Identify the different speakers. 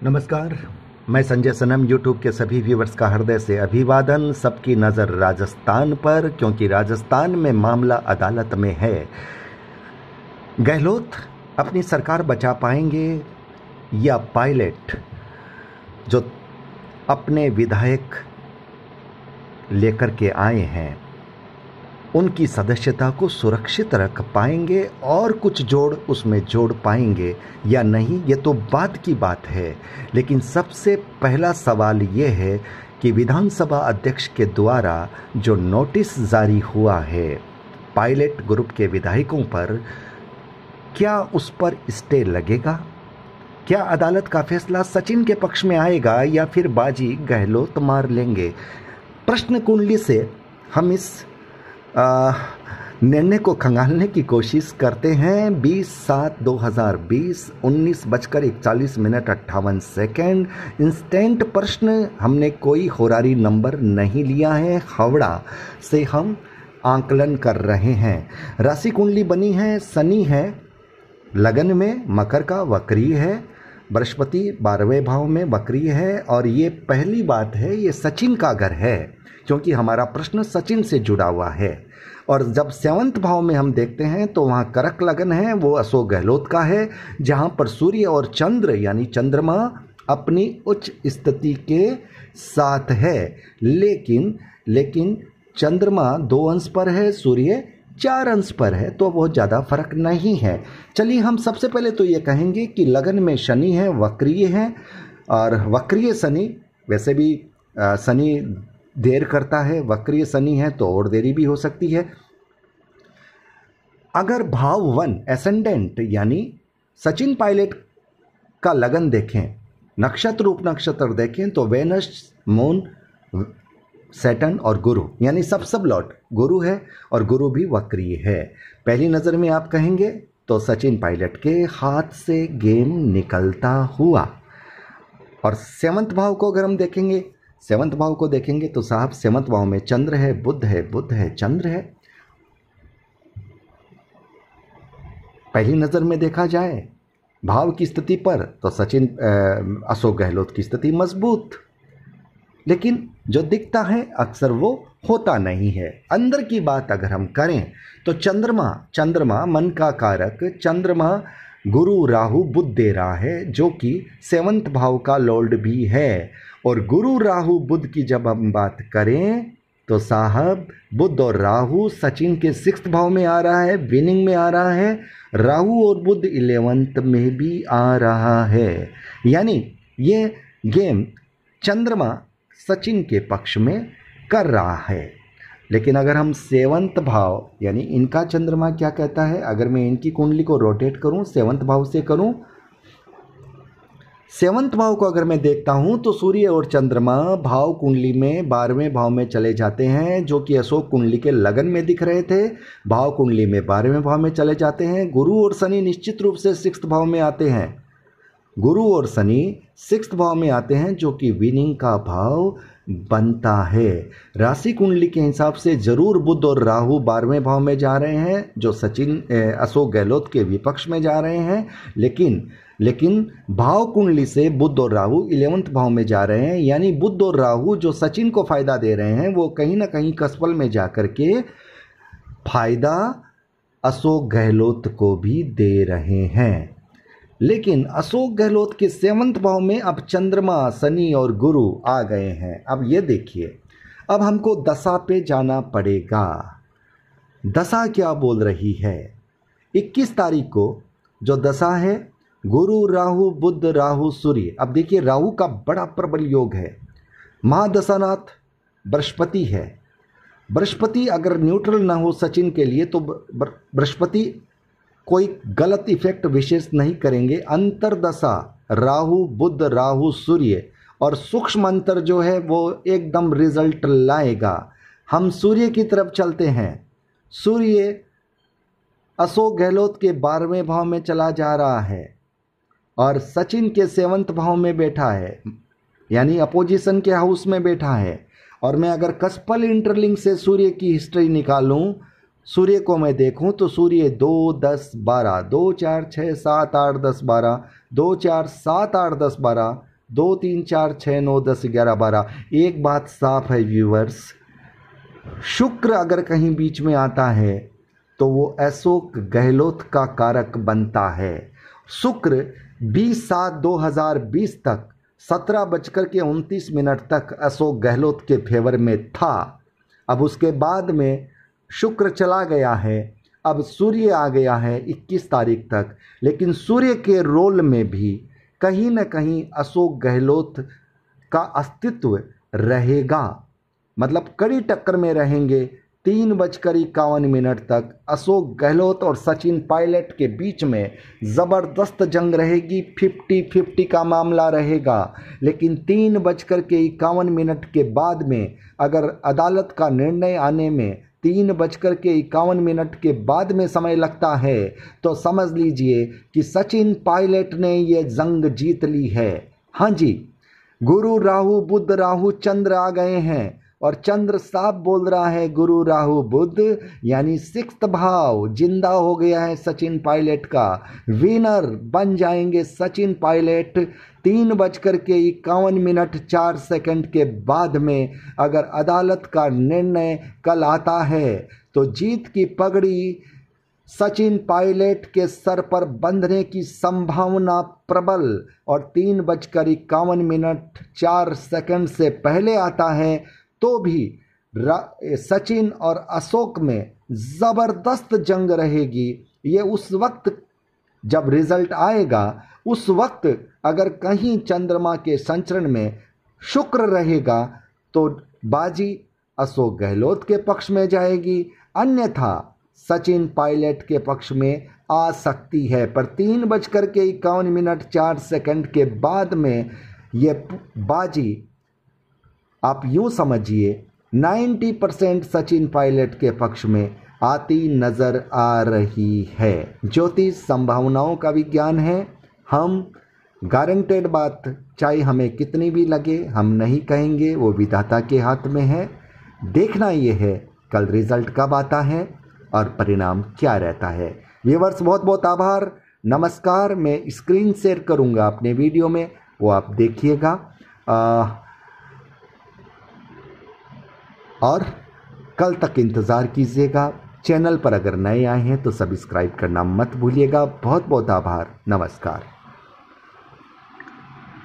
Speaker 1: नमस्कार, मैं संजय सनम यूट्यूब के सभी व्यूवर्स का हृदय से अभिवादन। सबकी नज़र राजस्थान पर, क्योंकि राजस्थान में मामला अदालत में है। गहलोत अपनी सरकार बचा पाएंगे या पायलट जो अपने विधायक लेकर के आए हैं उनकी सदस्यता को सुरक्षित रख पाएंगे और कुछ जोड़ उसमें जोड़ पाएंगे या नहीं, ये तो बाद की बात है। लेकिन सबसे पहला सवाल ये है कि विधानसभा अध्यक्ष के द्वारा जो नोटिस जारी हुआ है पायलट ग्रुप के विधायकों पर, क्या उस पर स्टे लगेगा? क्या अदालत का फैसला सचिन के पक्ष में आएगा या फिर बाजी गहलोत मार लेंगे? प्रश्न कुंडली से हम इस निर्णय को खंगालने की कोशिश करते हैं। 20/7/2020 19:41 इंस्टेंट प्रश्न। हमने कोई होरारी नंबर नहीं लिया है, हावड़ा से हम आकलन कर रहे हैं। राशि कुंडली बनी है, शनि है लगन में, मकर का वक्री है, बृहस्पति 12वें भाव में वक्री है। और ये पहली बात है, ये सचिन का घर है क्योंकि हमारा प्रश्न सचिन से जुड़ा हुआ है। और जब 7वें भाव में हम देखते हैं तो वहाँ करक लगन है, वो अशोक गहलोत का है, जहाँ पर सूर्य और चंद्र यानी चंद्रमा अपनी उच्च स्थिति के साथ है। लेकिन चंद्रमा 2 अंश पर है, सूर्य 4 अंश पर है, तो बहुत ज़्यादा फर्क नहीं है। चलिए हम सबसे पहले तो ये कहेंगे कि लगन में शनि है, वक्रीय है। और वक्रीय शनि, वैसे भी शनि देर करता है, वक्रीय शनि है तो और देरी भी हो सकती है। अगर भाव 1 एसेंडेंट यानी सचिन पायलट का लगन देखें, नक्षत्र रूप नक्षत्र देखें तो वेनस, मून, सैटर्न और गुरु यानी सब लॉर्ड गुरु है और गुरु भी वक्रीय है। पहली नज़र में आप कहेंगे तो सचिन पायलट के हाथ से गेम निकलता हुआ। और 7वें भाव को अगर हम देखेंगे, 7वें भाव को देखेंगे तो साहब 7वें भाव में चंद्र है, बुध है, चंद्र है। पहली नज़र में देखा जाए भाव की स्थिति पर तो सचिन अशोक गहलोत की स्थिति मजबूत, लेकिन जो दिखता है अक्सर वो होता नहीं है। अंदर की बात अगर हम करें तो चंद्रमा मन का कारक, चंद्रमा गुरु राहु बुध दे रहा है जो कि 7वें भाव का लॉर्ड भी है। और गुरु राहु बुध की जब हम बात करें तो साहब बुध और राहु सचिन के 6th भाव में आ रहा है, विनिंग में आ रहा है। राहु और बुध 11th में भी आ रहा है, यानी ये गेम चंद्रमा सचिन के पक्ष में कर रहा है। लेकिन अगर हम 7वें भाव यानी इनका चंद्रमा क्या कहता है, अगर मैं इनकी कुंडली को रोटेट करूं, 7वें भाव से करूं, 7वें भाव को अगर मैं देखता हूं तो सूर्य और चंद्रमा भाव कुंडली में 12वें भाव में चले जाते हैं, जो कि अशोक कुंडली के लगन में दिख रहे थे। भाव कुंडली में 12वें भाव में चले जाते हैं। गुरु और शनि निश्चित रूप से 6th भाव में आते हैं, गुरु और शनि 6th भाव में आते हैं, जो कि विनिंग का भाव बनता है। राशि कुंडली के हिसाब से जरूर बुध और राहु 12वें भाव में जा रहे हैं, जो सचिन अशोक गहलोत के विपक्ष में जा रहे हैं। लेकिन भाव कुंडली से बुध और राहु 11th भाव में जा रहे हैं, यानी बुध और राहु जो सचिन को फायदा दे रहे हैं वो कहीं ना कहीं कसपल में जाकर के फायदा अशोक गहलोत को भी दे रहे हैं। लेकिन अशोक गहलोत के 7वें भाव में अब चंद्रमा, शनि और गुरु आ गए हैं। अब ये देखिए, अब हमको दशा पे जाना पड़ेगा। दशा क्या बोल रही है? 21 तारीख को जो दशा है, गुरु राहु बुध राहु सूर्य। अब देखिए राहु का बड़ा प्रबल योग है, महादशानाथ बृहस्पति है। बृहस्पति अगर न्यूट्रल ना हो सचिन के लिए तो बृहस्पति कोई गलत इफेक्ट विशेष नहीं करेंगे। अंतरदशा राहु बुध राहु सूर्य और सूक्ष्म अंतर जो है वो एकदम रिजल्ट लाएगा। हम सूर्य की तरफ चलते हैं। सूर्य अशोक गहलोत के 12वें भाव में चला जा रहा है और सचिन के 7वें भाव में बैठा है, यानी अपोजिशन के हाउस में बैठा है। और मैं अगर कसपल इंटरलिंक से सूर्य की हिस्ट्री निकालूं, सूर्य को मैं देखूं तो सूर्य 2 10 12 2 4 6 7 8 10 12 2 4 7 8 10 12 2 3 4 6 9 10 11 12। एक बात साफ है व्यूअर्स, शुक्र अगर कहीं बीच में आता है तो वो अशोक गहलोत का कारक बनता है। शुक्र 20/7/2020 तक 17:29 तक अशोक गहलोत के फेवर में था। अब उसके बाद में शुक्र चला गया है, अब सूर्य आ गया है 21 तारीख तक, लेकिन सूर्य के रोल में भी कहीं न कहीं अशोक गहलोत का अस्तित्व रहेगा। मतलब कड़ी टक्कर में रहेंगे। 3:51 तक अशोक गहलोत और सचिन पायलट के बीच में ज़बरदस्त जंग रहेगी, 50-50 का मामला रहेगा। लेकिन 3:51 के बाद में अगर अदालत का निर्णय आने में 3:51 के बाद में समय लगता है तो समझ लीजिए कि सचिन पायलट ने ये जंग जीत ली है। हाँ जी, गुरु राहु बुध राहु चंद्र आ गए हैं और चंद्र साफ बोल रहा है गुरु राहु बुध यानी 6th भाव जिंदा हो गया है सचिन पायलट का। विनर बन जाएंगे सचिन पायलट। 3:51 के बाद में अगर अदालत का निर्णय कल आता है तो जीत की पगड़ी सचिन पायलट के सर पर बंधने की संभावना प्रबल। और 3:51 से पहले आता है तो भी सचिन और अशोक में ज़बरदस्त जंग रहेगी। ये उस वक्त जब रिजल्ट आएगा, उस वक्त अगर कहीं चंद्रमा के संचरण में शुक्र रहेगा तो बाजी अशोक गहलोत के पक्ष में जाएगी, अन्यथा सचिन पायलट के पक्ष में आ सकती है। पर 3:51 के बाद में ये बाजी आप यूं समझिए 90% सचिन पायलट के पक्ष में आती नजर आ रही है। ज्योतिष संभावनाओं का विज्ञान है। हम गारंटेड बात चाहे हमें कितनी भी लगे हम नहीं कहेंगे, वो विधाता के हाथ में है। देखना ये है कल रिजल्ट कब आता है और परिणाम क्या रहता है। व्यूअर्स बहुत बहुत आभार, नमस्कार। मैं स्क्रीन शेयर करूंगा अपने वीडियो में, वो आप देखिएगा। और कल तक इंतज़ार कीजिएगा। चैनल पर अगर नए आए हैं तो सब्सक्राइब करना मत भूलिएगा। बहुत बहुत आभार, नमस्कार।